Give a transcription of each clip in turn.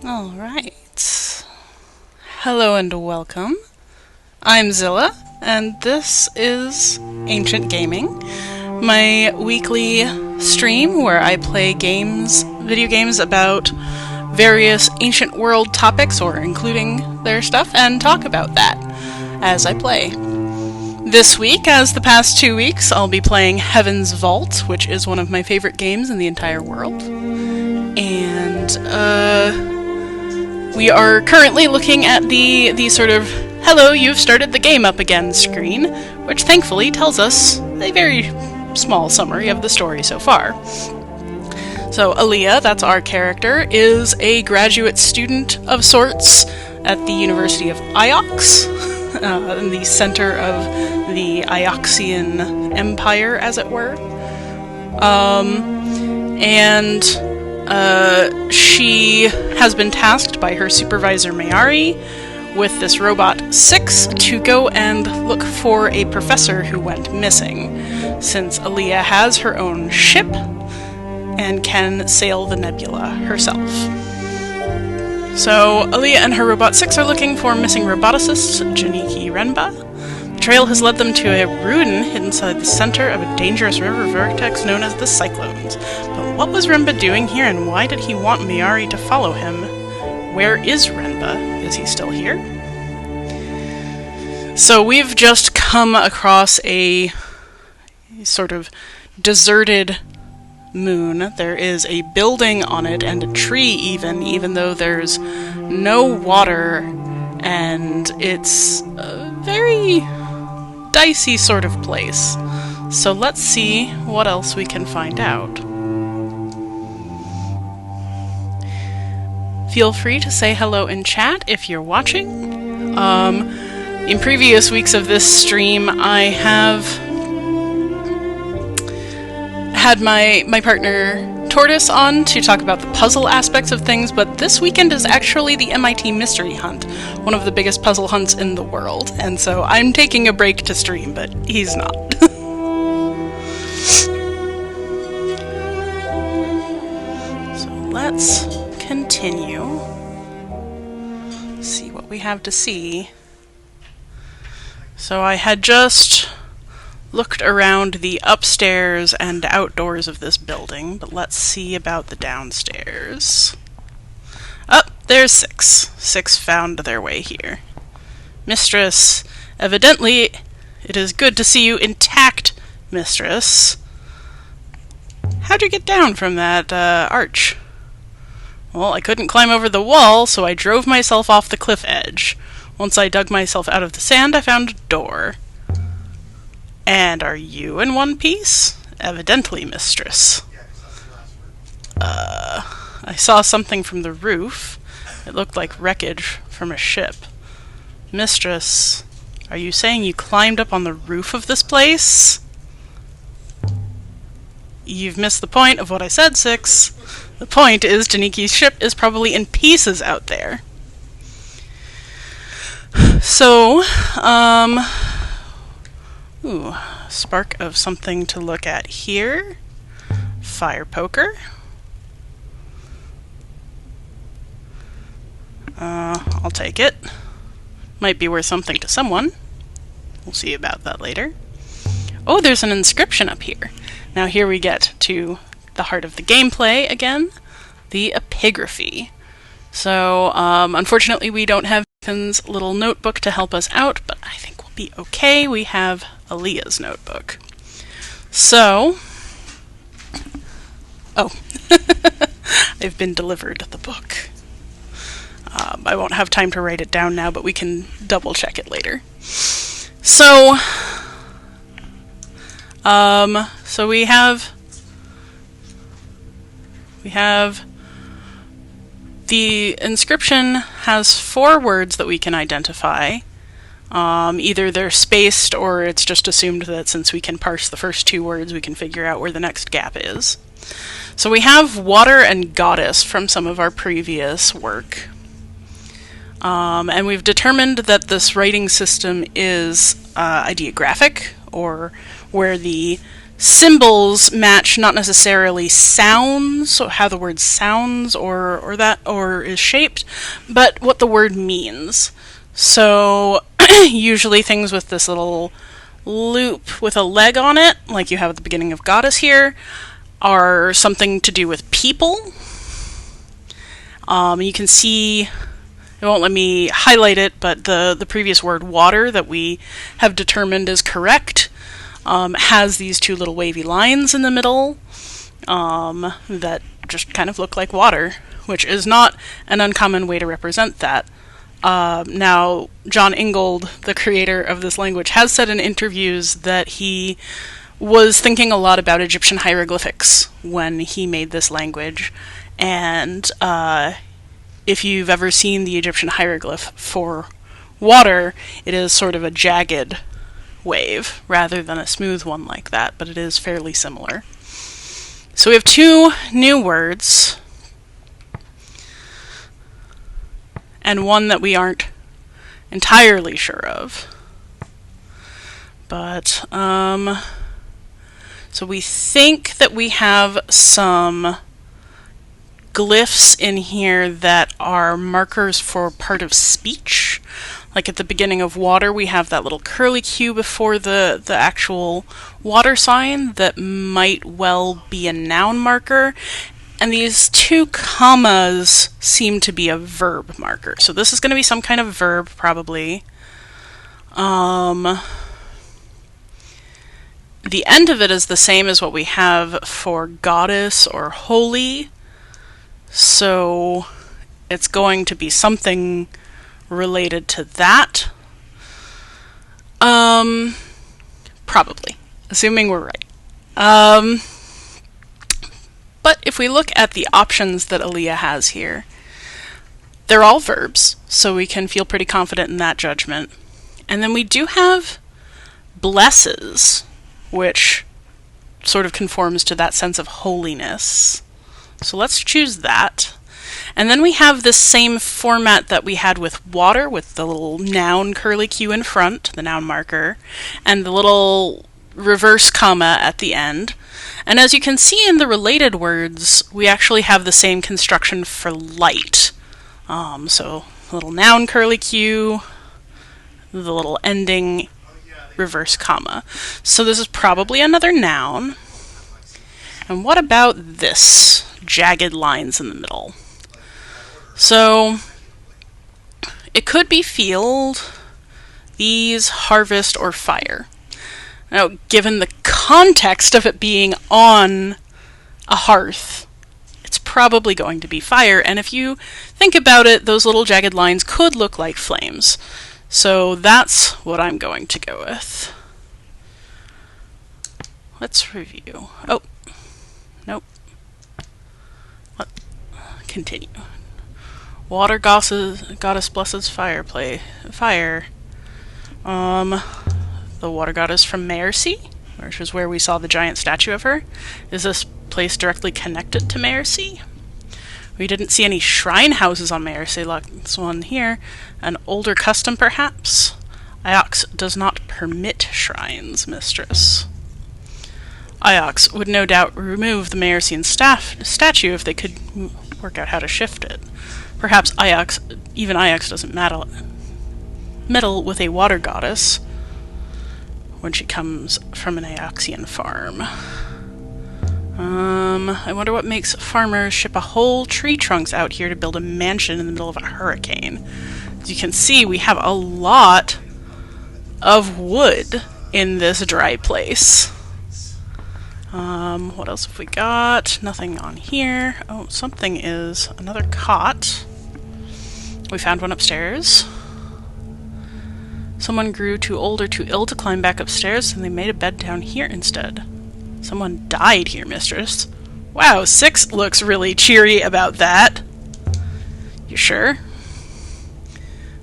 All right. Hello and welcome. I'm Zilla, and this is Ancient Gaming, my weekly stream where I play video games about various ancient world topics, or including their stuff, and talk about that as I play. This week, as the past 2 weeks, I'll be playing Heaven's Vault, which is one of my favorite games in the entire world. And, we are currently looking at the sort of, hello, you've started the game up again screen, which thankfully tells us a very small summary of the story so far. So Aaliyah, that's our character, is a graduate student of sorts at the University of Iox, in the center of the Ioxian Empire, as it were. She has been tasked by her supervisor Myari with this robot 6 to go and look for a professor who went missing, since Aaliyah has her own ship and can sail the nebula herself. So Aaliyah and her robot 6 are looking for missing roboticist Janiki Renba. The trail has led them to a ruin inside the center of a dangerous river vortex known as the Cyclones. But what was Renba doing here, and why did he want Myari to follow him? Where is Renba? Is he still here? So we've just come across a sort of deserted moon. There is a building on it and a tree even though there's no water, and it's a very dicey sort of place. So let's see what else we can find out. Feel free to say hello in chat if you're watching. In previous weeks of this stream, I have had my partner Tortoise on to talk about the puzzle aspects of things, but this weekend is actually the MIT Mystery Hunt, one of the biggest puzzle hunts in the world, and so I'm taking a break to stream, but he's not. So let's continue. See what we have to see. So I had just looked around the upstairs and outdoors of this building, but let's see about the downstairs. Oh, there's 6. 6 found their way here. Mistress, evidently it is good to see you intact, Mistress. How'd you get down from that arch? Well, I couldn't climb over the wall, so I drove myself off the cliff edge. Once I dug myself out of the sand, I found a door. And are you in one piece? Evidently, Mistress. I saw something from the roof. It looked like wreckage from a ship. Mistress, are you saying you climbed up on the roof of this place? You've missed the point of what I said, 6. The point is Janiki's ship is probably in pieces out there. So, ooh, spark of something to look at here. Fire poker. I'll take it. Might be worth something to someone. We'll see about that later. Oh, there's an inscription up here. Now here we get to the heart of the gameplay again, the epigraphy. So, unfortunately we don't have Ethan's little notebook to help us out, but I think we'll be okay. We have Aaliyah's notebook. So, oh, I've been delivered the book. I won't have time to write it down now, but we can double check it later. So, so we have the inscription has 4 words that we can identify. Either they're spaced, or it's just assumed that since we can parse the first 2 words, we can figure out where the next gap is. So we have water and goddess from some of our previous work. And we've determined that this writing system is ideographic, or where the symbols match not necessarily sounds, so how the word sounds or is shaped, but what the word means. So usually things with this little loop with a leg on it, like you have at the beginning of goddess here, are something to do with people. You can see, it won't let me highlight it, but the previous word water that we have determined is correct has these two little wavy lines in the middle that just kind of look like water, which is not an uncommon way to represent that. Now, John Ingold, the creator of this language, has said in interviews that he was thinking a lot about Egyptian hieroglyphics when he made this language. And if you've ever seen the Egyptian hieroglyph for water, it is sort of a jagged wave rather than a smooth one like that, but it is fairly similar. So we have two new words, and one that we aren't entirely sure of. But, so we think that we have some glyphs in here that are markers for part of speech. Like at the beginning of water, we have that little curly Q before the actual water sign that might well be a noun marker. And these two commas seem to be a verb marker. So this is going to be some kind of verb, probably. The end of it is the same as what we have for goddess or holy. So it's going to be something related to that. Probably, assuming we're right. But if we look at the options that Aaliyah has here, they're all verbs, so we can feel pretty confident in that judgment. And then we do have blesses, which sort of conforms to that sense of holiness. So let's choose that. And then we have this same format that we had with water, with the little noun curly Q in front, the noun marker, and the little reverse comma at the end. And as you can see in the related words, we actually have the same construction for light. So little noun curly Q, the little ending reverse comma. So this is probably another noun. And what about this? Jagged lines in the middle. So it could be field, these, harvest, or fire. Now, given the context of it being on a hearth, it's probably going to be fire. And if you think about it, those little jagged lines could look like flames. So that's what I'm going to go with. Let's review. Oh, nope. Continue. Water goddess blesses fire. The water goddess from Myari, which is where we saw the giant statue of her. Is this place directly connected to Myari? We didn't see any shrine houses on Myari, like this one here. An older custom, perhaps? Iox does not permit shrines, mistress. Iox would no doubt remove the Myarian statue if they could work out how to shift it. Perhaps even Iox doesn't meddle with a water goddess when she comes from an Ioxian farm. I wonder what makes farmers ship a whole tree trunks out here to build a mansion in the middle of a hurricane. As you can see, we have a lot of wood in this dry place. What else have we got? Nothing on here. Oh, something is another cot. We found one upstairs. Someone grew too old or too ill to climb back upstairs, and they made a bed down here instead. Someone died here, mistress. Wow, 6 looks really cheery about that. You sure?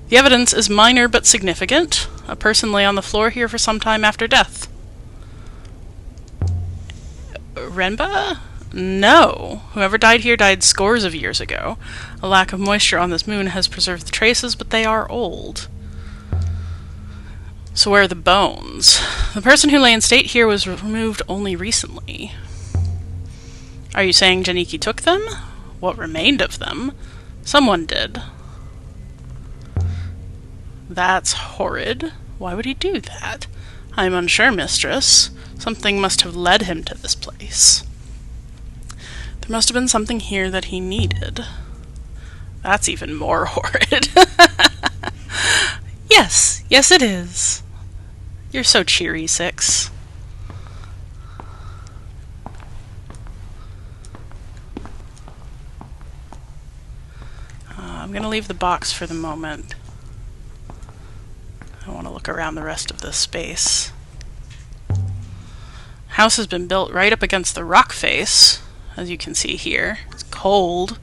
The evidence is minor but significant. A person lay on the floor here for some time after death. Renba? No. Whoever died here died scores of years ago. A lack of moisture on this moon has preserved the traces, but they are old. So where are the bones? The person who lay in state here was removed only recently. Are you saying Janiki took them? What remained of them? Someone did. That's horrid. Why would he do that? I'm unsure, mistress. Something must have led him to this place. There must have been something here that he needed. That's even more horrid. Yes, yes it is. You're so cheery, Six. I'm going to leave the box for the moment. I want to look around the rest of this space. House has been built right up against the rock face, as you can see here. It's cold.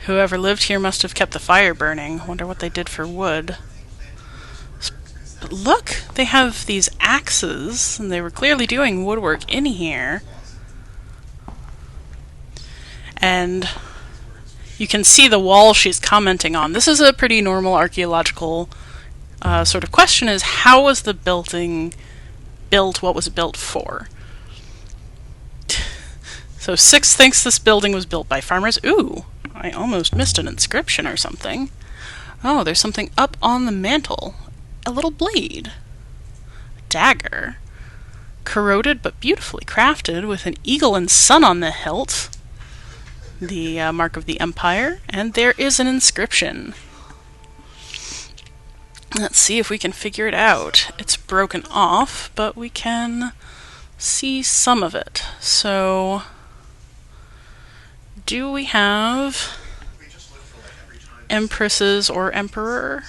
Whoever lived here must have kept the fire burning. Wonder what they did for wood. But look, they have these axes, and they were clearly doing woodwork in here. And you can see the wall she's commenting on. This is a pretty normal archaeological sort of question, is how was the building built? What was it built for? So Six thinks this building was built by farmers. Ooh, I almost missed an inscription or something. Oh, there's something up on the mantle. A little blade. A dagger. Corroded but beautifully crafted with an eagle and sun on the hilt. The mark of the Empire. And there is an inscription. Let's see if we can figure it out. It's broken off, but we can see some of it. So, do we have empresses or emperor?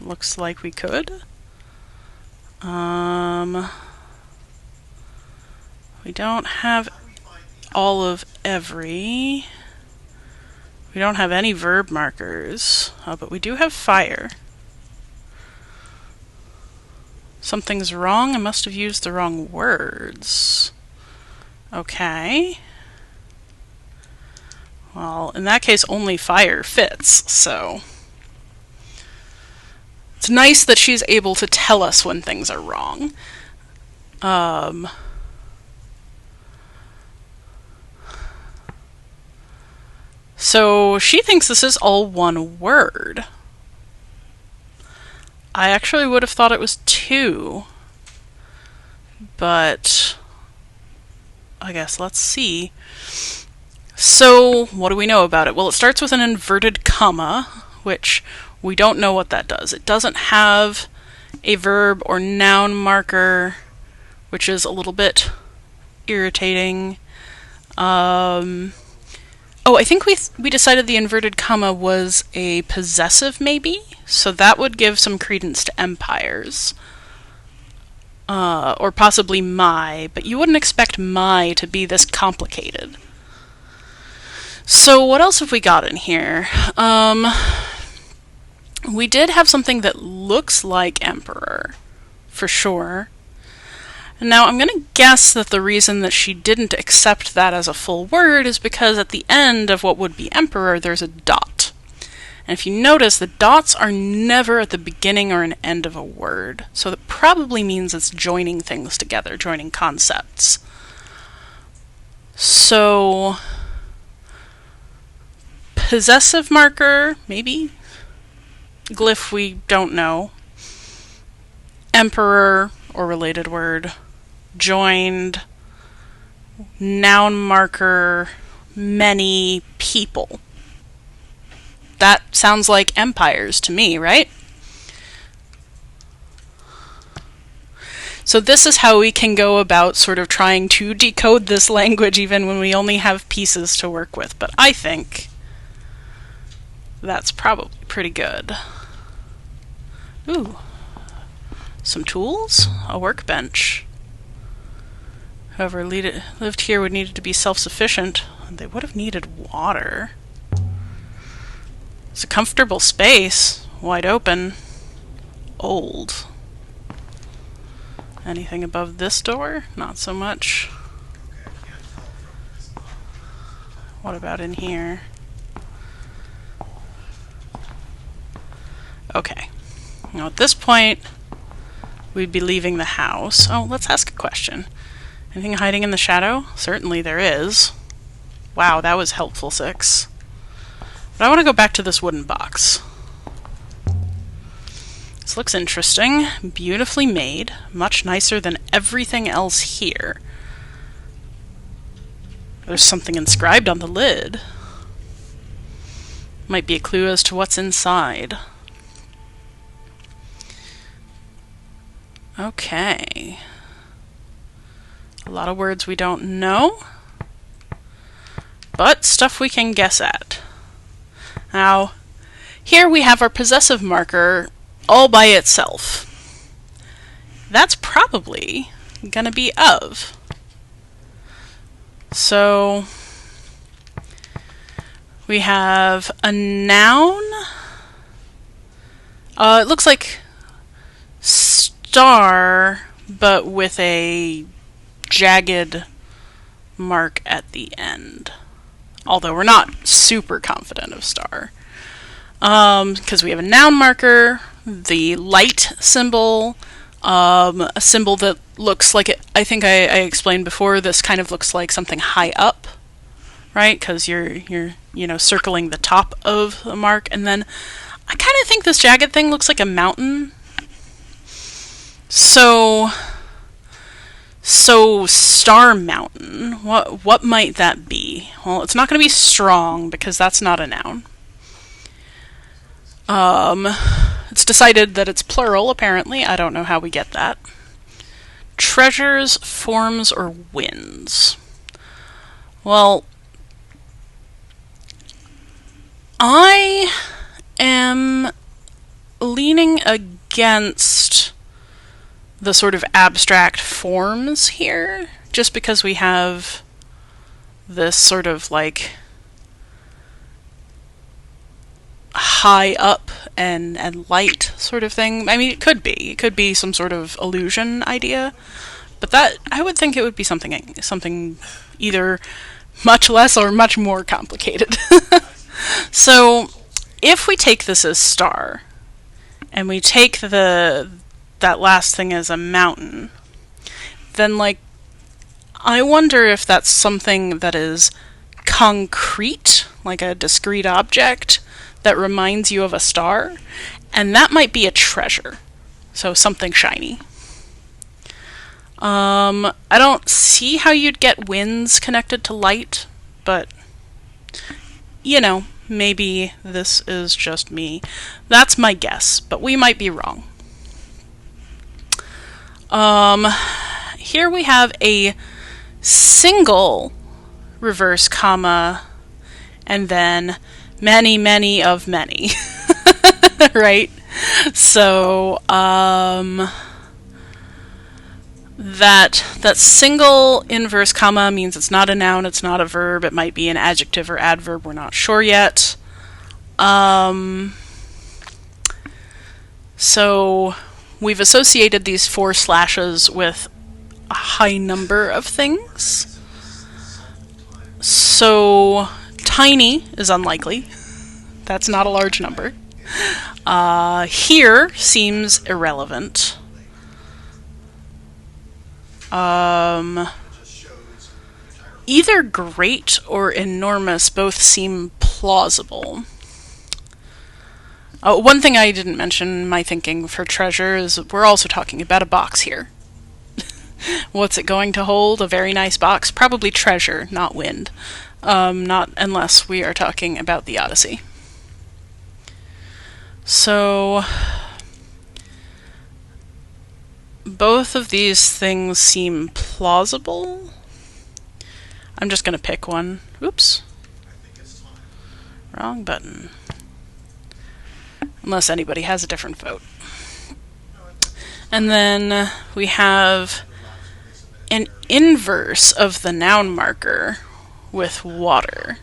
Looks like we could. We don't have all of every. We don't have any verb markers, but we do have fire. Something's wrong. I must have used the wrong words. Okay. Well, in that case, only fire fits, so. It's nice that she's able to tell us when things are wrong. So she thinks this is all one word. I actually would have thought it was two, but I guess let's see. So what do we know about it? Well, it starts with an inverted comma, which we don't know what that does. It doesn't have a verb or noun marker, which is a little bit irritating. Oh, I think we decided the inverted comma was a possessive, maybe? So that would give some credence to empires. Or possibly my, but you wouldn't expect my to be this complicated. So what else have we got in here? We did have something that looks like emperor, for sure. Now, I'm going to guess that the reason that she didn't accept that as a full word is because at the end of what would be emperor, there's a dot. And if you notice, the dots are never at the beginning or an end of a word. So that probably means it's joining things together, joining concepts. So, possessive marker, maybe. Glyph, we don't know. Emperor, or related word. Joined, noun marker, many people. That sounds like empires to me, right? So this is how we can go about sort of trying to decode this language even when we only have pieces to work with. But I think that's probably pretty good. Ooh. Some tools? A workbench. Whoever lived here would need to be self-sufficient. They would have needed water. It's a comfortable space. Wide open. Old. Anything above this door? Not so much. What about in here? Okay. Now at this point, we'd be leaving the house. Oh, let's ask a question. Anything hiding in the shadow? Certainly there is. Wow, that was helpful, 6. But I want to go back to this wooden box. This looks interesting. Beautifully made. Much nicer than everything else here. There's something inscribed on the lid. Might be a clue as to what's inside. Okay. A lot of words we don't know, but stuff we can guess at. Now, here we have our possessive marker all by itself. That's probably gonna be of. So we have a noun. It looks like star, but with a jagged mark at the end. Although we're not super confident of star. Because we have a noun marker, the light symbol, a symbol that looks like it. I think I explained before, this kind of looks like something high up, right? Because you're circling the top of the mark, and then I kind of think this jagged thing looks like a mountain. So Star Mountain, what might that be? Well, it's not going to be strong because that's not a noun. It's decided that it's plural, apparently. I don't know how we get that. Treasures, forms, or winds? Well, I am leaning against the sort of abstract forms here, just because we have this sort of like high up and light sort of thing. I mean, it could be some sort of illusion idea, but that I would think it would be something either much less or much more complicated. So if we take this as star and we take that last thing as a mountain, then like I wonder if that's something that is concrete, like a discrete object that reminds you of a star, and that might be a treasure, so something shiny. I don't see how you'd get winds connected to light, but maybe this is just me. That's my guess, but we might be wrong. Here we have a single reverse comma and then many, many of many. Right? So, that single inverse comma means it's not a noun, it's not a verb, it might be an adjective or adverb, we're not sure yet. So we've associated these 4 slashes with a high number of things. So tiny is unlikely. That's not a large number. Here seems irrelevant. Either great or enormous both seem plausible. One thing I didn't mention, my thinking for treasure, is we're also talking about a box here. What's it going to hold? A very nice box. Probably treasure, not wind. Not unless we are talking about the Odyssey. So both of these things seem plausible. I'm just going to pick one. Oops. Wrong button. Unless anybody has a different vote. And then we have an inverse of the noun marker with water.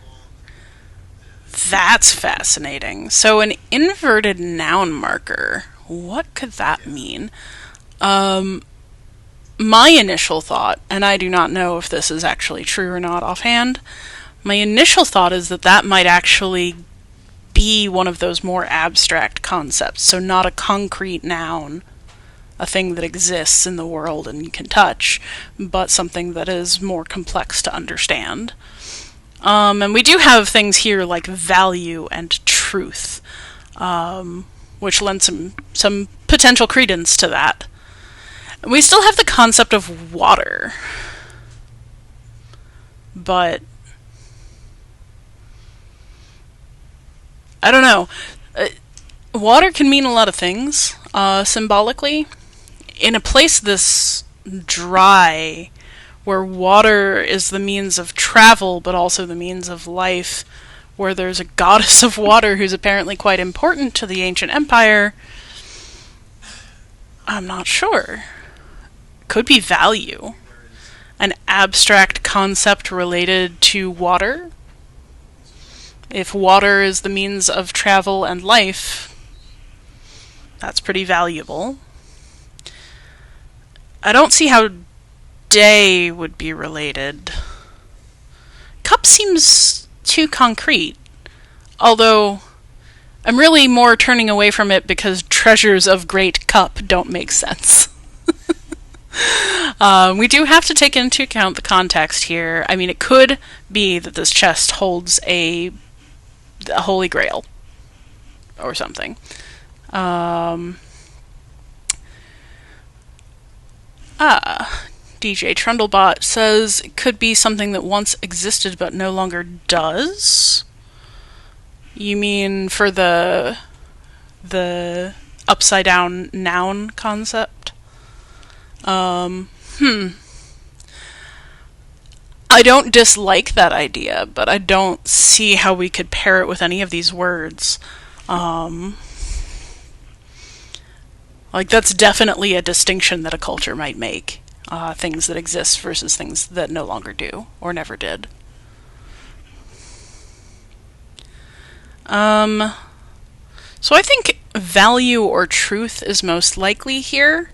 That's fascinating. So an inverted noun marker, what could that mean? My initial thought, and I do not know if this is actually true or not offhand, my initial thought is that might actually be one of those more abstract concepts, so not a concrete noun, a thing that exists in the world and you can touch, but something that is more complex to understand. And we do have things here like value and truth, which lends some potential credence to that. We still have the concept of water, but I don't know. Water can mean a lot of things, symbolically. In a place this dry, where water is the means of travel, but also the means of life, where there's a goddess of water who's apparently quite important to the ancient empire, I'm not sure. Could be value. An abstract concept related to water. If water is the means of travel and life, that's pretty valuable. I don't see how day would be related. Cup seems too concrete, although I'm really more turning away from it because treasures of great cup don't make sense. We do have to take into account the context here. I mean, it could be that this chest holds a holy grail or something. DJ Trundlebot says it could be something that once existed but no longer does. You mean for the upside down noun concept? I don't dislike that idea, but I don't see how we could pair it with any of these words. Like, that's definitely a distinction that a culture might make. Things that exist versus things that no longer do, or never did. So I think value or truth is most likely here.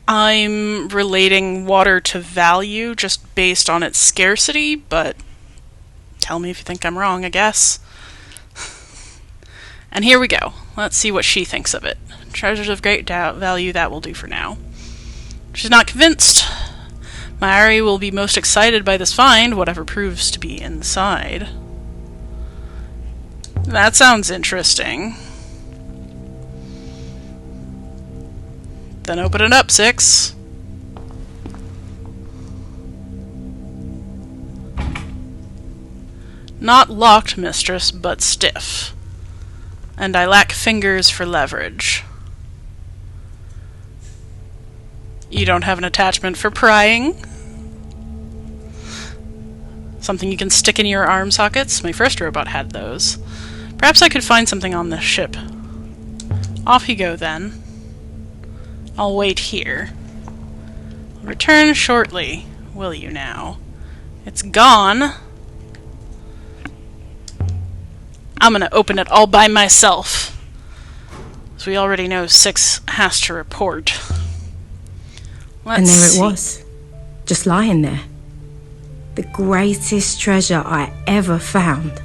I'm relating water to value just based on its scarcity, but tell me if you think I'm wrong, I guess. And here we go. Let's see what she thinks of it. Treasures of great value, that will do for now. She's not convinced. Myari will be most excited by this find, whatever proves to be inside. That sounds interesting. Then open it up, 6. Not locked, mistress, but stiff. And I lack fingers for leverage. You don't have an attachment for prying? Something you can stick in your arm sockets? My first robot had those. Perhaps I could find something on this ship. Off you go, then. I'll wait here. Return shortly, will you now? It's gone. I'm gonna open it all by myself. As we already know, 6 has to report. And there it was, just lying there. The greatest treasure I ever found.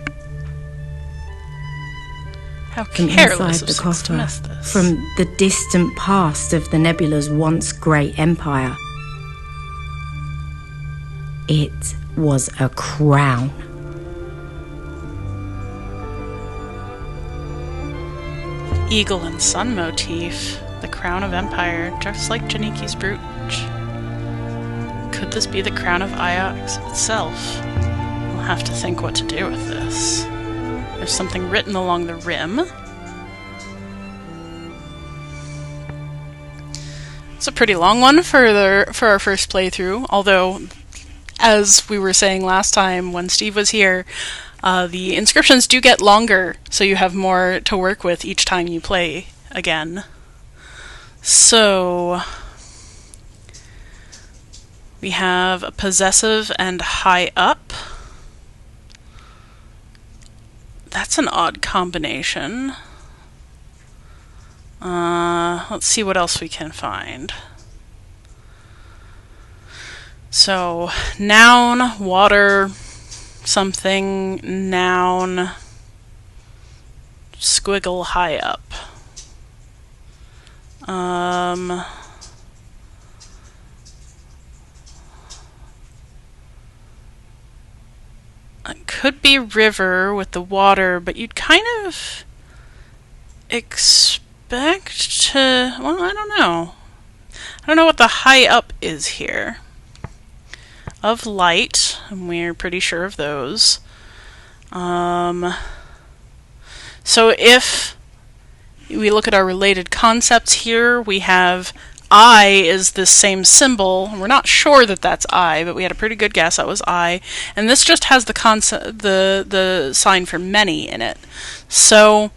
How From careless inside of the 6 to coffer, miss this. from the distant past of the nebula's once great empire. It was a crown. Eagle and sun motif. The crown of empire, just like Janiki's brooch. Could this be the crown of Iox itself? We'll have to think what to do with this. There's something written along the rim. It's a pretty long one for our first playthrough, although, as we were saying last time when Steve was here, the inscriptions do get longer, so you have more to work with each time you play again. So we have a possessive and high up. That's an odd combination. Let's see what else we can find. So, noun, water, something, noun, squiggle, high up. It could be river with the water, but you'd kind of expect to... Well, I don't know. I don't know what the high up is here. Of light, and we're pretty sure of those. So if we look at our related concepts here, we have I is this same symbol. We're not sure that that's I, but we had a pretty good guess that was I. And this just has the concept, the sign for many in it. So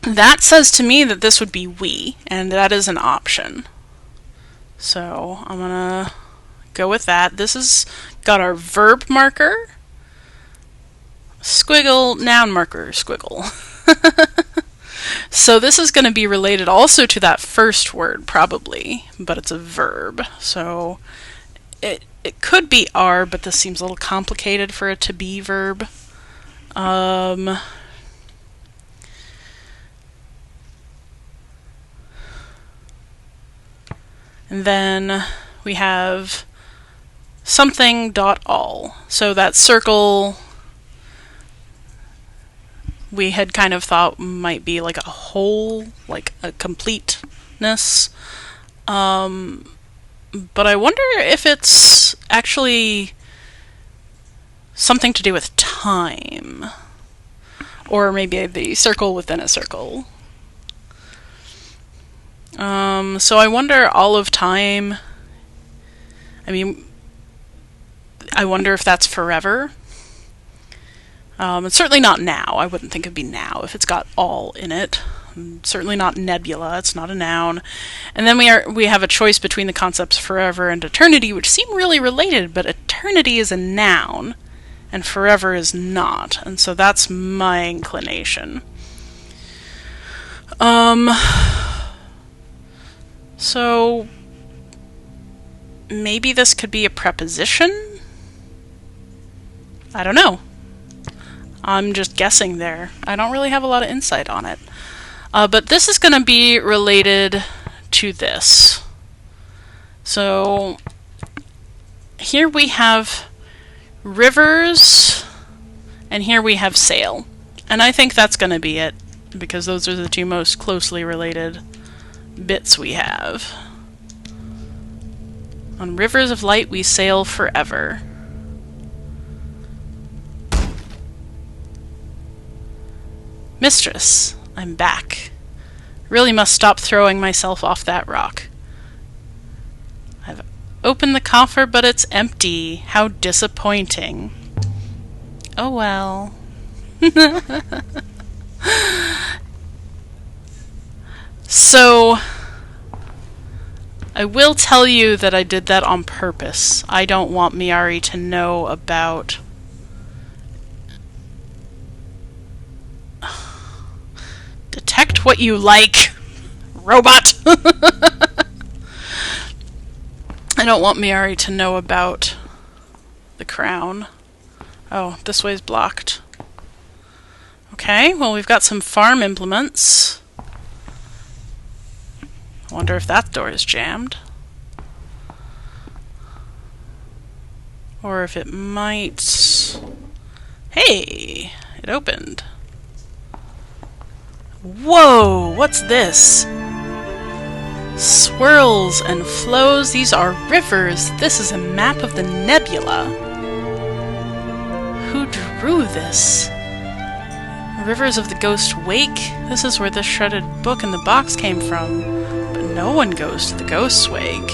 that says to me that this would be we, and that is an option. So I'm gonna go with that. This has got our verb marker, squiggle, noun marker, squiggle. So this is going to be related also to that first word, probably, but it's a verb. So it could be are, but this seems a little complicated for a to be verb. And then we have something dot all. So that circle we had kind of thought might be like a whole, like a completeness. But I wonder if it's actually something to do with time. Or maybe the circle within a circle. So I wonder all of time. I mean, I wonder if that's forever. It's certainly not now. I wouldn't think it'd be now if it's got all in it. Certainly not nebula. It's not a noun. And then we have a choice between the concepts forever and eternity, which seem really related, but eternity is a noun and forever is not. And so that's my inclination. So maybe this could be a preposition? I don't know. I'm just guessing there. I don't really have a lot of insight on it. But this is going to be related to this. So here we have rivers, and here we have sail. And I think that's going to be it, because those are the two most closely related bits we have. On rivers of light we sail forever. Mistress, I'm back. Really must stop throwing myself off that rock. I've opened the coffer, but it's empty. How disappointing. Oh well. So, I will tell you that I did that on purpose. I don't want Myari to know about... Detect what you like, robot! I don't want Myari to know about the crown. Oh, this way's blocked. Okay, well we've got some farm implements. I wonder if that door is jammed. Or if it might... Hey! It opened. Whoa! What's this? Swirls and flows. These are rivers. This is a map of the nebula. Who drew this? Rivers of the Ghost Wake? This is where the shredded book in the box came from. But no one goes to the Ghost's Wake.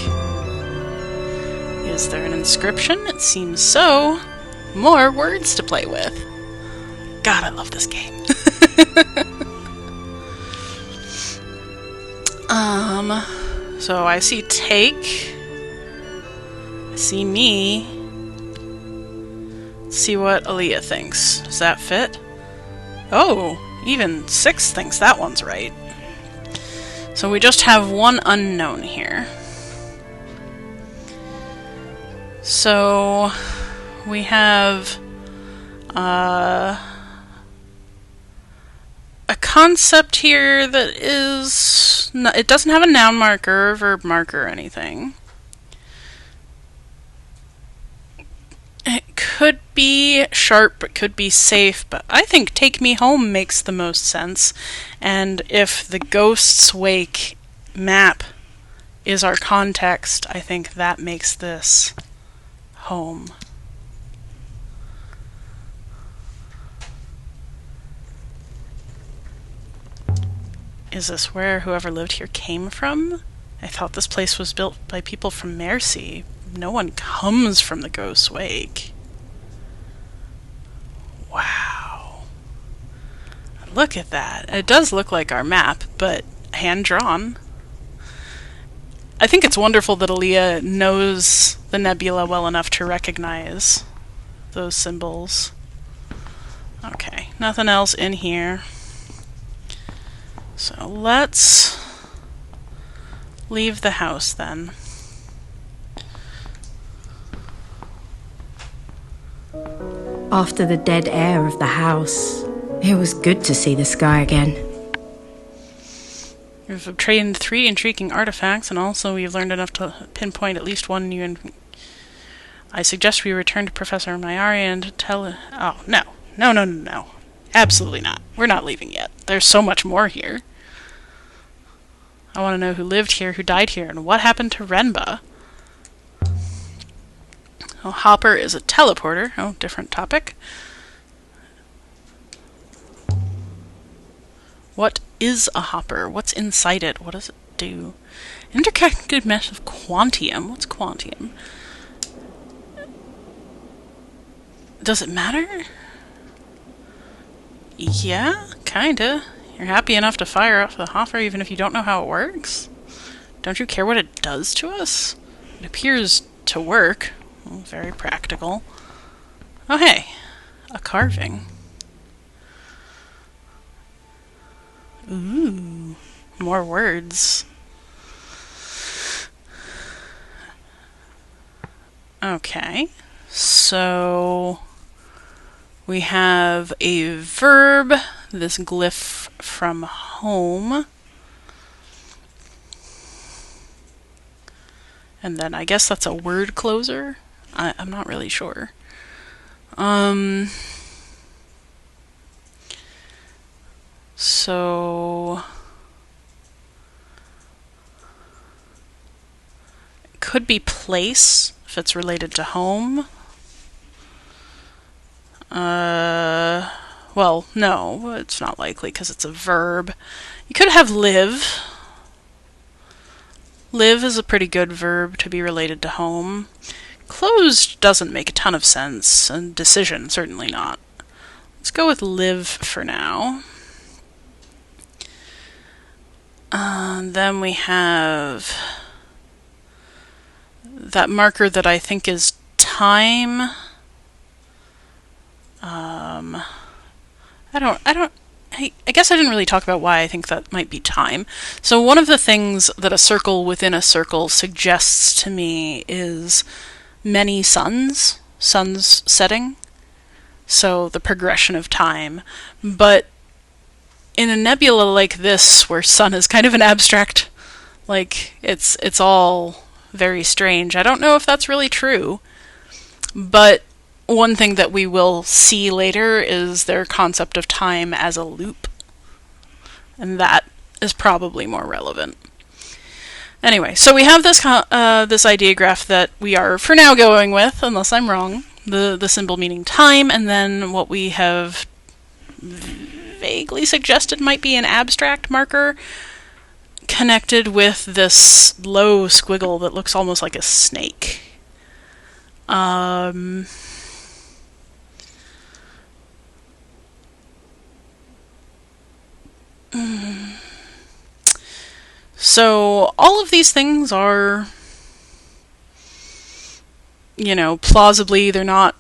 Is there an inscription? It seems so. More words to play with. God, I love this game. So I see take. I see me. Let's see what Aaliyah thinks. Does that fit? Oh, even 6 thinks that one's right. So we just have one unknown here. So we have a concept here that is... it doesn't have a noun marker, or verb marker, or anything. It could be sharp, it could be safe, but I think Take Me Home makes the most sense. And if the Ghost's Wake map is our context, I think that makes this home. Is this where whoever lived here came from? I thought this place was built by people from Mercy. No one comes from the Ghost's Wake. Wow. Look at that. It does look like our map, but hand-drawn. I think it's wonderful that Aaliyah knows the nebula well enough to recognize those symbols. Okay, nothing else in here. So let's leave the house then. After the dead air of the house, it was good to see the sky again. We've obtained 3 intriguing artifacts, and also we've learned enough to pinpoint at least one new... I suggest we return to Professor Myari and tell... Oh, no. No. Absolutely not. We're not leaving yet. There's so much more here. I want to know who lived here, who died here, and what happened to Renba. Oh, Hopper is a teleporter. Oh, different topic. What is a hopper? What's inside it? What does it do? Interconnected mesh of quantium. What's quantium? Does it matter? Yeah, kinda. You're happy enough to fire off the hopper even if you don't know how it works? Don't you care what it does to us? It appears to work. Well, very practical. Oh hey, a carving. Ooh, more words. Okay, so we have a verb, this glyph from home. And then I guess that's a word closer. I'm not really sure. So it could be place if it's related to home. Well, no, it's not likely because it's a verb. You could have live. Live is a pretty good verb to be related to home. Closed doesn't make a ton of sense, and decision certainly not. Let's go with live for now. Then we have that marker that I think is time. I guess I didn't really talk about why I think that might be time. So one of the things that a circle within a circle suggests to me is many suns setting. So the progression of time. But in a nebula like this, where sun is kind of an abstract, like, it's all very strange. I don't know if that's really true, but one thing that we will see later is their concept of time as a loop, and that is probably more relevant. Anyway, so we have this this ideograph that we are for now going with, unless I'm wrong, the symbol meaning time, and then what we have vaguely suggested might be an abstract marker connected with this low squiggle that looks almost like a snake. So all of these things are, plausibly they're not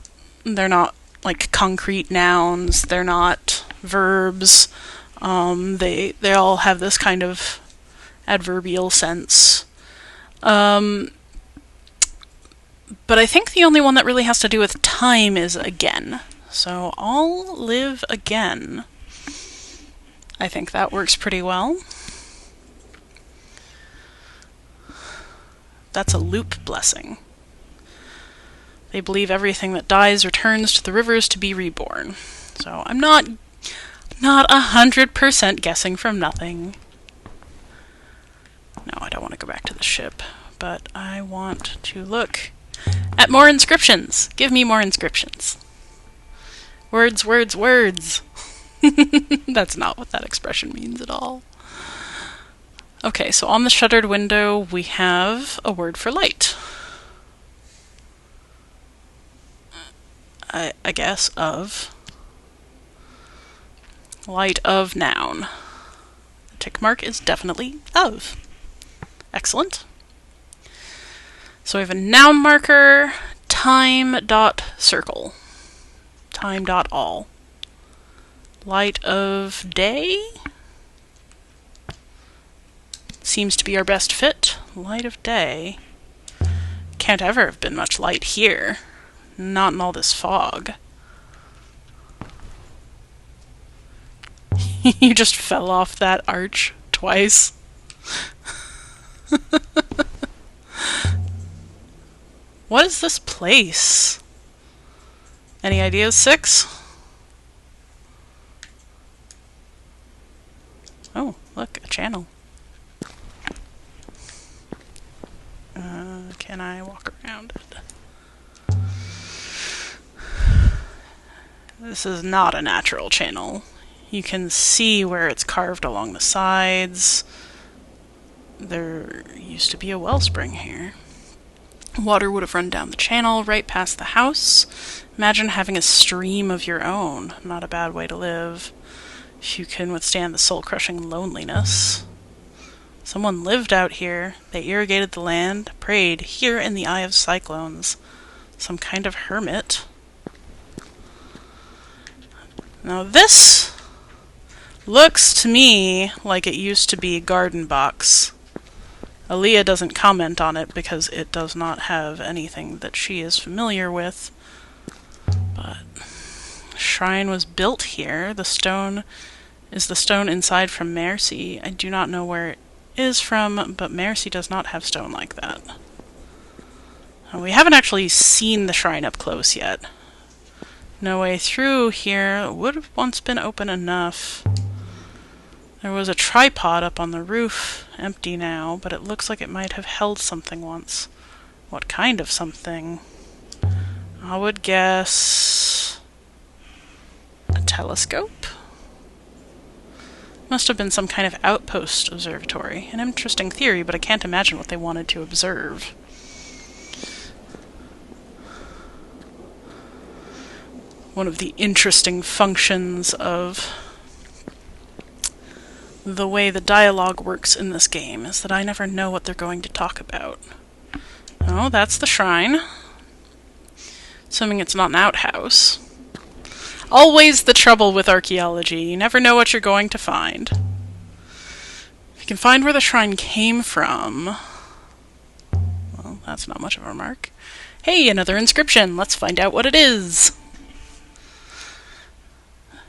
like concrete nouns, they're not verbs. They all have this kind of adverbial sense. But I think the only one that really has to do with time is again. So I'll live again. I think that works pretty well. That's a loop blessing. They believe everything that dies returns to the rivers to be reborn. So I'm not 100% guessing from nothing. No, I don't want to go back to the ship, but I want to look at more inscriptions. Give me more inscriptions. Words, words, words. That's not what that expression means at all. Okay, so on the shuttered window we have a word for light. I guess of. Light of noun. The tick mark is definitely of. Excellent. So we have a noun marker, time.circle. Time.all. Light of day seems to be our best fit. Light of day. Can't ever have been much light here. Not in all this fog. You just fell off that arch twice. What is this place? Any ideas, 6? Oh, look, a channel. Can I walk around it? This is not a natural channel. You can see where it's carved along the sides. There used to be a wellspring here. Water would have run down the channel right past the house. Imagine having a stream of your own. Not a bad way to live, if you can withstand the soul-crushing loneliness. Someone lived out here. They irrigated the land, prayed here in the eye of cyclones. Some kind of hermit. Now this looks to me like it used to be a garden box. Aaliyah doesn't comment on it because it does not have anything that she is familiar with. But shrine was built here. The stone is the stone inside from Mercy. I do not know where it is from, but Mercy does not have stone like that. We haven't actually seen the shrine up close yet. No way through here. Would have once been open enough. There was a tripod up on the roof, empty now, but it looks like it might have held something once. What kind of something? I would guess a telescope? Must have been some kind of outpost observatory. An interesting theory, but I can't imagine what they wanted to observe. One of the interesting functions of the way the dialogue works in this game is that I never know what they're going to talk about. Oh, that's the shrine. Assuming it's not an outhouse. Always the trouble with archaeology. You never know what you're going to find. If you can find where the shrine came from... Well, that's not much of a remark. Hey, another inscription. Let's find out what it is.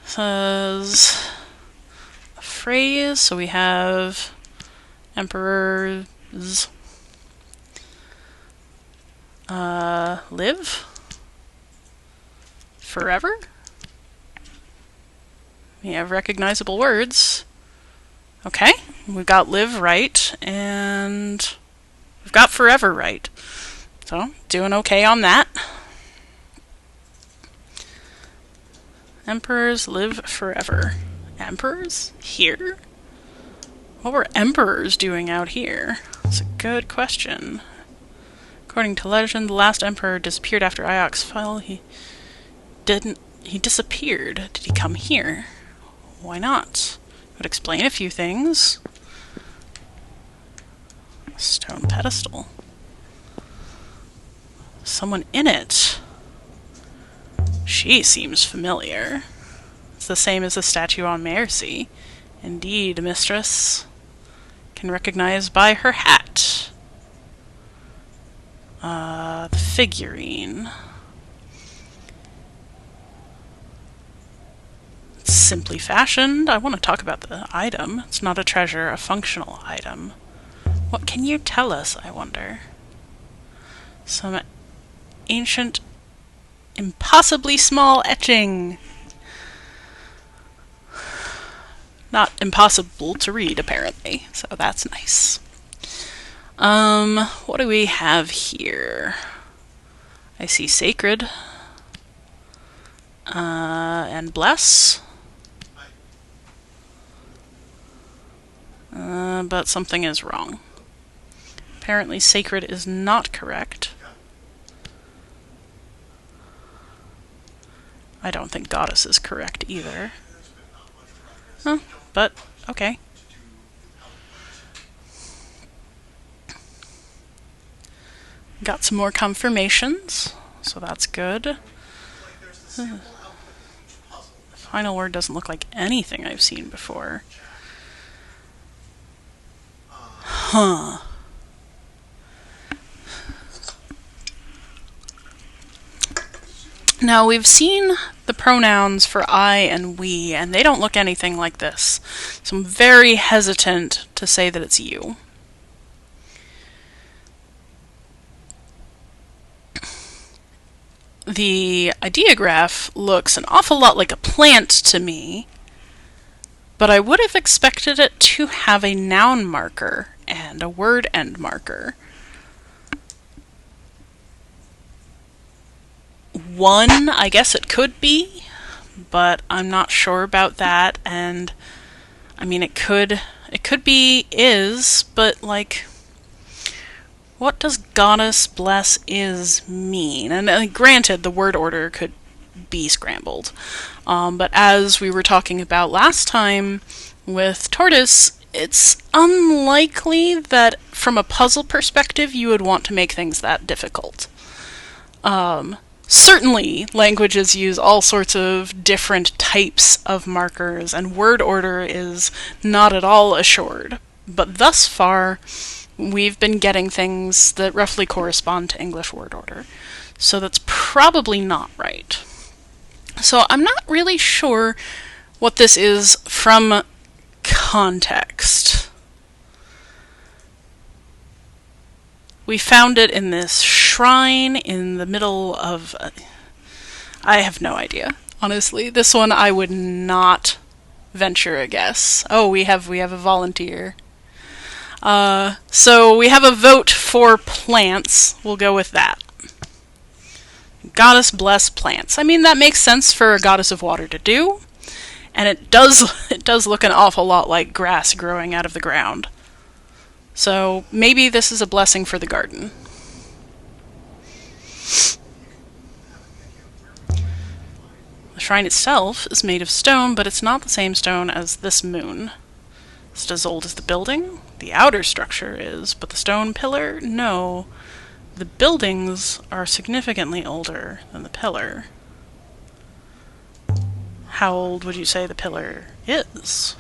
It says... a phrase. So we have... Emperors... live? Forever? We have recognizable words. Okay, we've got live right, and we've got forever right. So, doing okay on that. Emperors live forever. Emperors? Here? What were emperors doing out here? That's a good question. According to legend, the last emperor disappeared after Iox fell. He disappeared. Did he come here? Why not? It would explain a few things. A stone pedestal. Someone in it. She seems familiar. It's the same as the statue on Mercy. Indeed, mistress. Can recognize by her hat. The figurine. simply fashioned. I want to talk about the item. It's not a treasure, a functional item. What can you tell us, I wonder? Some ancient, impossibly small etching. Not impossible to read, apparently, so that's nice. What do we have here? I see sacred. And bless. But something is wrong. Apparently sacred is not correct. I don't think goddess is correct either. Huh, but okay. Got some more confirmations, so that's good. The final word doesn't look like anything I've seen before. Huh. Now, we've seen the pronouns for I and we, and they don't look anything like this. So I'm very hesitant to say that it's you. The ideograph looks an awful lot like a plant to me, but I would have expected it to have a noun marker and a word end marker. One, I guess it could be, but I'm not sure about that, and I mean it could be is, but like, what does goddess bless is mean? And granted, the word order could be scrambled. But as we were talking about last time with Tortoise, it's unlikely that from a puzzle perspective you would want to make things that difficult. Certainly, languages use all sorts of different types of markers, and word order is not at all assured. But thus far, we've been getting things that roughly correspond to English word order. So that's probably not right. So I'm not really sure what this is from context. We found it in this shrine in the middle of... I have no idea, honestly. This one I would not venture a guess. Oh, we have a volunteer. So we have a vote for plants. We'll go with that. Goddess bless plants. I mean, that makes sense for a goddess of water to do, and it does look an awful lot like grass growing out of the ground. So maybe this is a blessing for the garden. The shrine itself is made of stone, but it's not the same stone as this moon. Is it as old as the building? The outer structure is, but the stone pillar? No. The buildings are significantly older than the pillar. How old would you say the pillar is?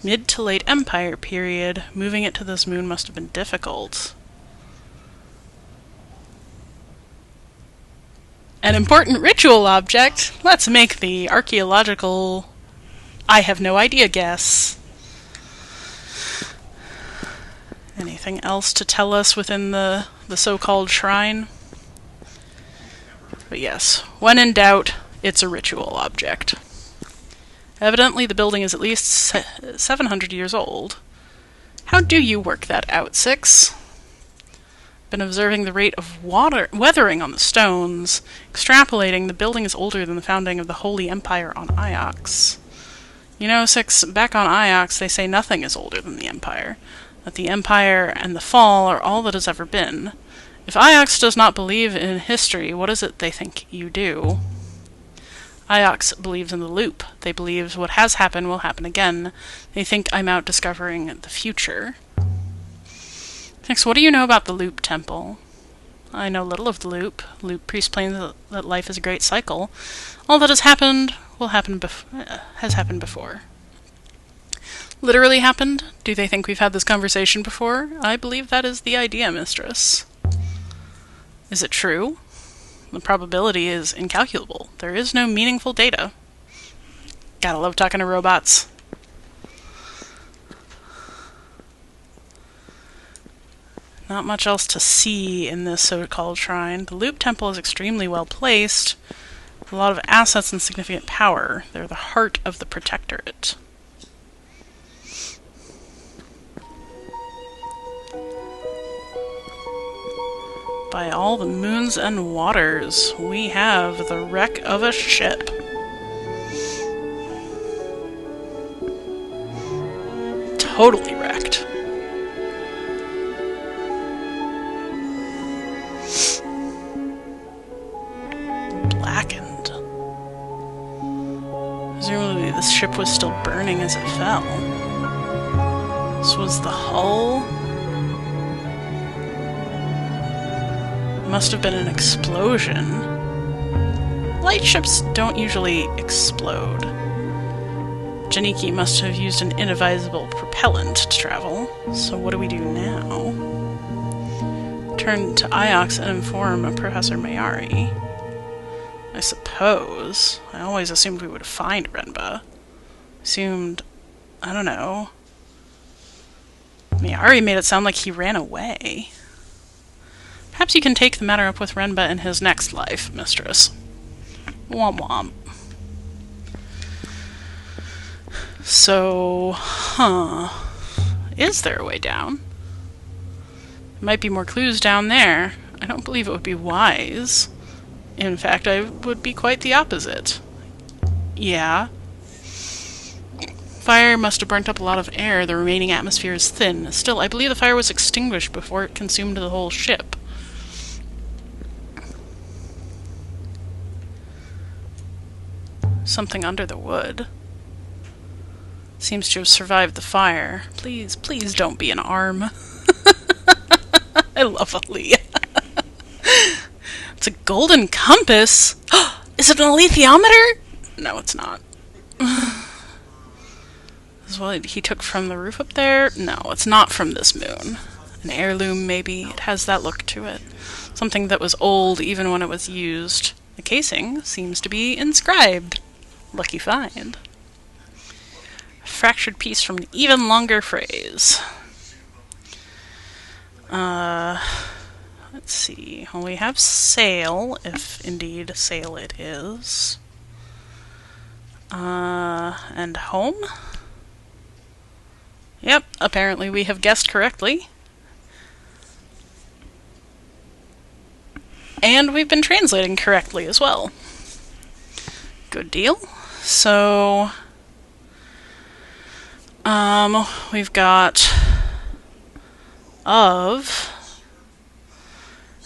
Mid to late Empire period. Moving it to this moon must have been difficult. An important ritual object? Let's make the archaeological I have no idea guess. Anything else to tell us within the so-called shrine? But yes, when in doubt, it's a ritual object. Evidently the building is at least 700 years old. How do you work that out, Six? Been observing the rate of weathering on the stones, extrapolating the building is older than the founding of the Holy Empire on Iox. You know, Six, back on Iox they say nothing is older than the Empire. That the Empire and the Fall are all that has ever been. If Iox does not believe in history, what is it they think you do? Iox believes in the loop. They believe what has happened will happen again. They think I'm out discovering the future. Next, what do you know about the Loop Temple? I know little of the Loop. Loop priest claims that life is a great cycle. All that has happened has happened before. Literally happened? Do they think we've had this conversation before? I believe that is the idea, mistress. Is it true? The probability is incalculable. There is no meaningful data. Gotta love talking to robots. Not much else to see in this so-called shrine. The Loop Temple is extremely well placed. A lot of assets and significant power. They're the heart of the Protectorate. By all the moons and waters, we have the wreck of a ship. Totally wrecked. Blackened. Presumably this ship was still burning as it fell. This was the hull. Must have been an explosion. Light ships don't usually explode. Janiki must have used an inadvisable propellant to travel. So what do we do now? Turn to Iox and inform Professor Myari. I suppose. I always assumed we would find Renba. Assumed... I don't know. Myari made it sound like he ran away. Perhaps you can take the matter up with Renba in his next life, mistress. Womp womp. So, is there a way down? There might be more clues down there. I don't believe it would be wise. In fact, I would be quite the opposite. Yeah. Fire must have burnt up a lot of air. The remaining atmosphere is thin. Still, I believe the fire was extinguished before it consumed the whole ship. Something under the wood. Seems to have survived the fire. Please, please don't be an arm. I love Aaliyah. It's a golden compass. Is it an alethiometer? No, it's not. This is what he took from the roof up there? No, it's not from this moon. An heirloom, maybe. It has that look to it. Something that was old even when it was used. The casing seems to be inscribed. Lucky find. A fractured piece from an even longer phrase. Let's see. Well, we have sail, if indeed sail it is. And home? Yep, apparently we have guessed correctly. And we've been translating correctly as well. Good deal. So, we've got of.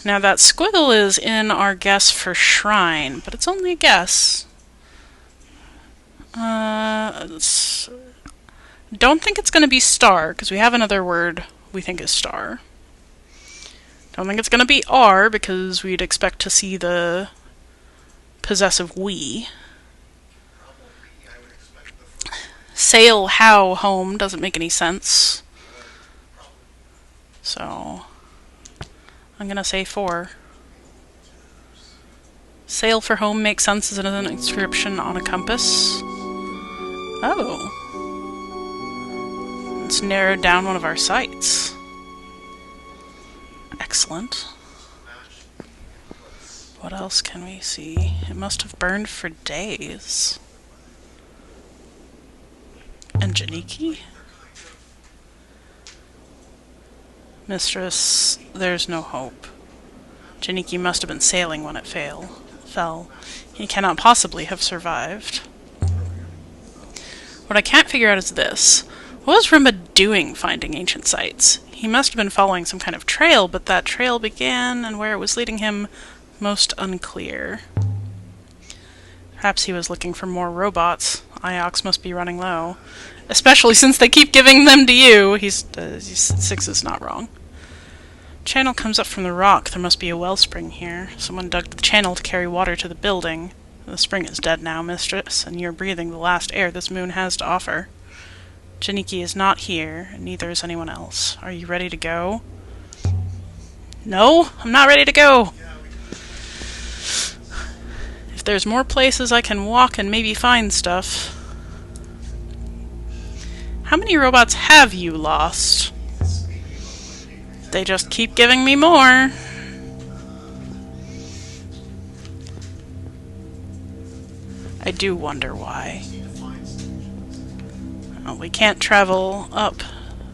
Now that squiggle is in our guess for shrine, but it's only a guess. Don't think it's going to be star, because we have another word we think is star. Don't think it's going to be R, because we'd expect to see the possessive we. Sail, how, home doesn't make any sense. So, I'm going to say 4. Sail for home makes sense as an inscription on a compass. Oh. Let's narrow down one of our sights. Excellent. What else can we see? It must have burned for days. And Janiki? Mistress, there's no hope. Janiki must have been sailing when it fell. He cannot possibly have survived. What I can't figure out is this. What was Renba doing finding ancient sites? He must have been following some kind of trail, but that trail began, and where it was leading him, most unclear. Perhaps he was looking for more robots. Iox must be running low. Especially since they keep giving them to you. 6 is not wrong. Channel comes up from the rock. There must be a wellspring here. Someone dug the channel to carry water to the building. The spring is dead now, mistress, and you're breathing the last air this moon has to offer. Janiki is not here, and neither is anyone else. Are you ready to go? No, I'm not ready to go. If there's more places I can walk and maybe find stuff, How many robots have you lost? They just keep giving me more. I do wonder why. Oh, we can't travel up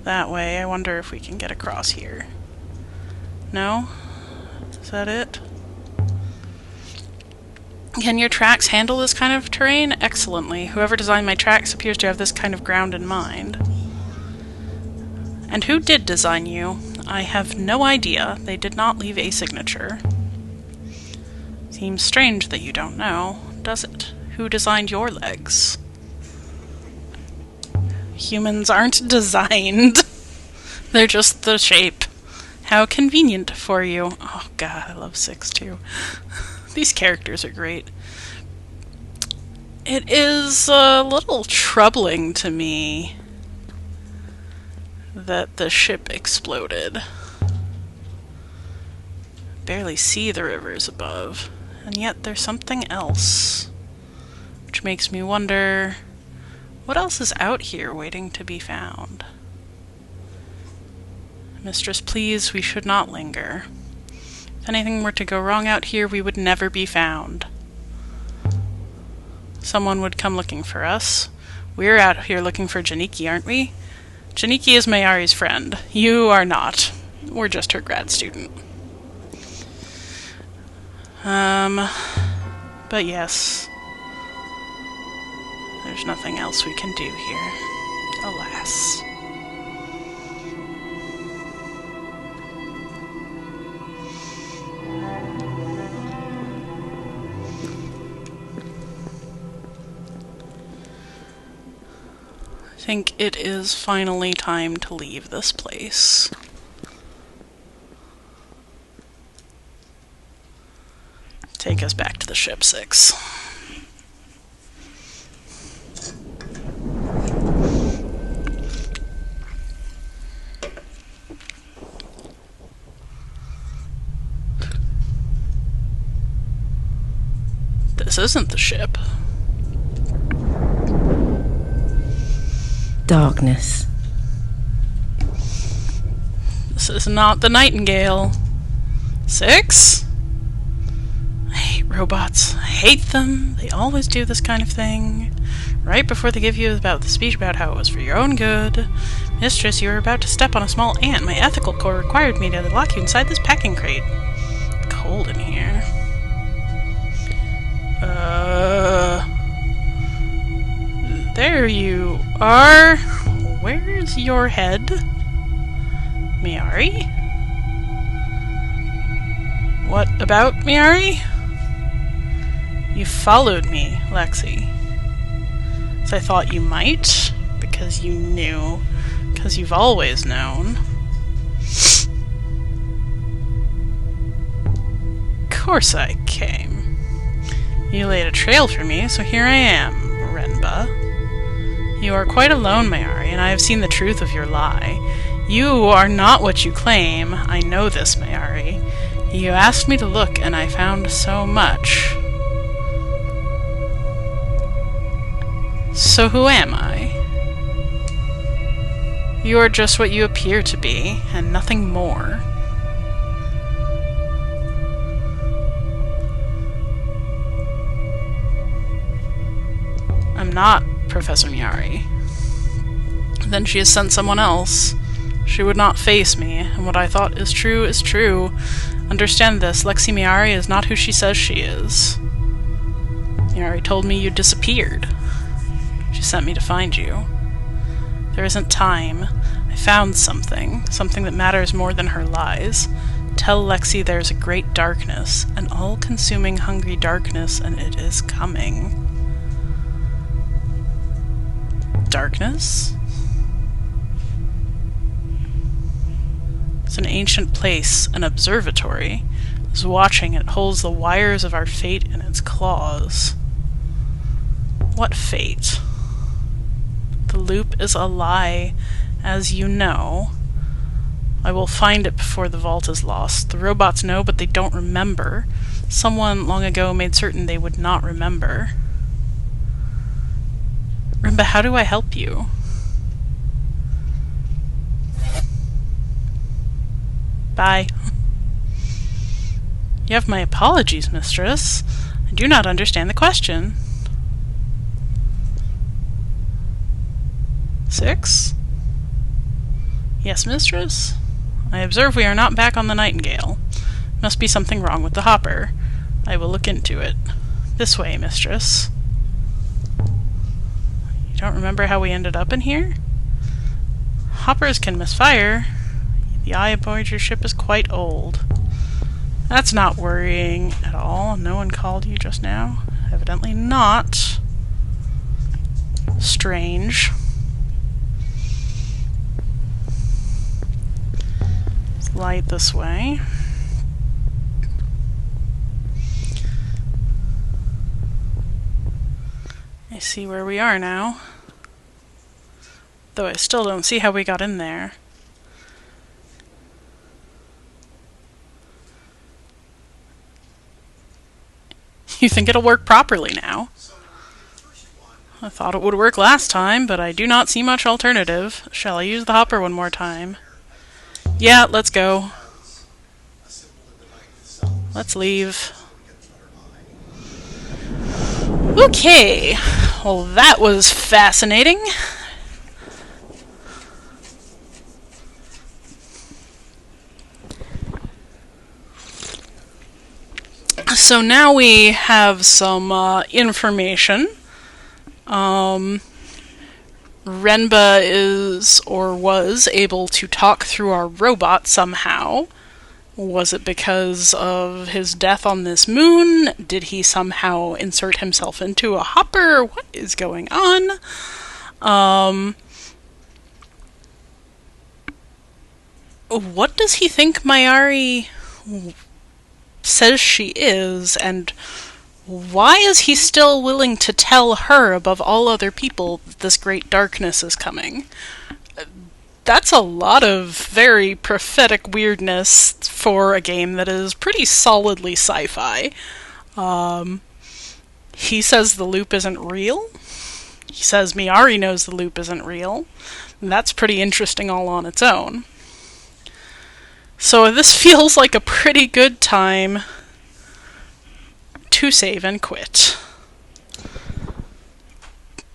that way. I wonder if we can get across here. No? Is that it? Can your tracks handle this kind of terrain? Excellently. Whoever designed my tracks appears to have this kind of ground in mind. And who did design you? I have no idea. They did not leave a signature. Seems strange that you don't know, does it? Who designed your legs? Humans aren't designed. They're just the shape. How convenient for you. Oh god, I love 6 too. These characters are great. It is a little troubling to me that the ship exploded. Barely see the rivers above, and yet there's something else, which makes me wonder, what else is out here waiting to be found? Mistress, please, we should not linger. If anything were to go wrong out here, we would never be found. Someone would come looking for us. We're out here looking for Janiki, aren't we? Janiki is Myari's friend. You are not. We're just her grad student. But yes. There's nothing else we can do here. Alas. I think it is finally time to leave this place. Take us back to the ship 6. This isn't the ship. Darkness. This is not the Nightingale. 6? I hate robots. I hate them. They always do this kind of thing. Right before they give you the speech about how it was for your own good. Mistress, you were about to step on a small ant. My ethical core required me to lock you inside this packing crate. It's cold in here. There you are. Where's your head? Myari? What about Myari? You followed me, Lexi. As I thought you might, because you knew, because you've always known. Of course I came. You laid a trail for me, so here I am, Renba. You are quite alone, Myari, and I have seen the truth of your lie. You are not what you claim. I know this, Myari. You asked me to look, and I found so much. So who am I? You are just what you appear to be, and nothing more. I'm not Professor Myari. Then she has sent someone else. She would not face me, and what I thought is true is true. Understand this, Lexi Myari is not who she says she is. Myari told me you disappeared. She sent me to find you. There isn't time. I found something that matters more than her lies. Tell Lexi there's a great darkness, an all-consuming hungry darkness, and it is coming. Darkness? It's an ancient place, an observatory. It's watching, it holds the wires of our fate in its claws. What fate? The loop is a lie, as you know. I will find it before the vault is lost. The robots know, but they don't remember. Someone long ago made certain they would not remember. Renba, how do I help you? Bye. You have my apologies, mistress. I do not understand the question. 6? Yes, mistress? I observe we are not back on the Nightingale. Must be something wrong with the hopper. I will look into it. This way, mistress. You don't remember how we ended up in here? Hoppers can misfire. The eye aboard your ship is quite old. That's not worrying at all. No one called you just now? Evidently not. Strange. Let's light this way. I see where we are now. Though I still don't see how we got in there. You think it'll work properly now? I thought it would work last time, but I do not see much alternative. Shall I use the hopper one more time? Yeah, let's go. Let's leave. Okay, well that was fascinating. So now we have some information. Renba is, or was, able to talk through our robot somehow. Was it because of his death on this moon? Did he somehow insert himself into a hopper? What is going on? What does he think Myari says she is, and why is he still willing to tell her above all other people that this great darkness is coming? That's a lot of very prophetic weirdness for a game that is pretty solidly sci-fi. He says the loop isn't real. He says Myari knows the loop isn't real. And that's pretty interesting all on its own. So this feels like a pretty good time to save and quit.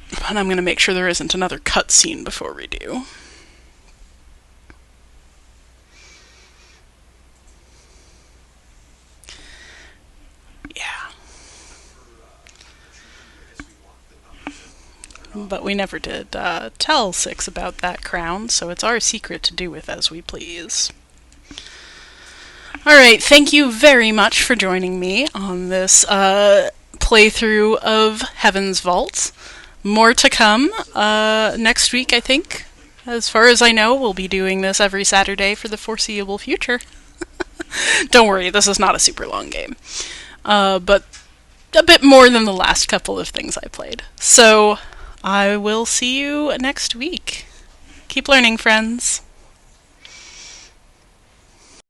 But I'm going to make sure there isn't another cutscene before we do. Yeah. But we never did tell Six about that crown, so it's our secret to do with as we please. Alright, thank you very much for joining me on this playthrough of Heaven's Vault. More to come next week, I think. As far as I know, we'll be doing this every Saturday for the foreseeable future. Don't worry, this is not a super long game. But a bit more than the last couple of things I played. So, I will see you next week. Keep learning, friends.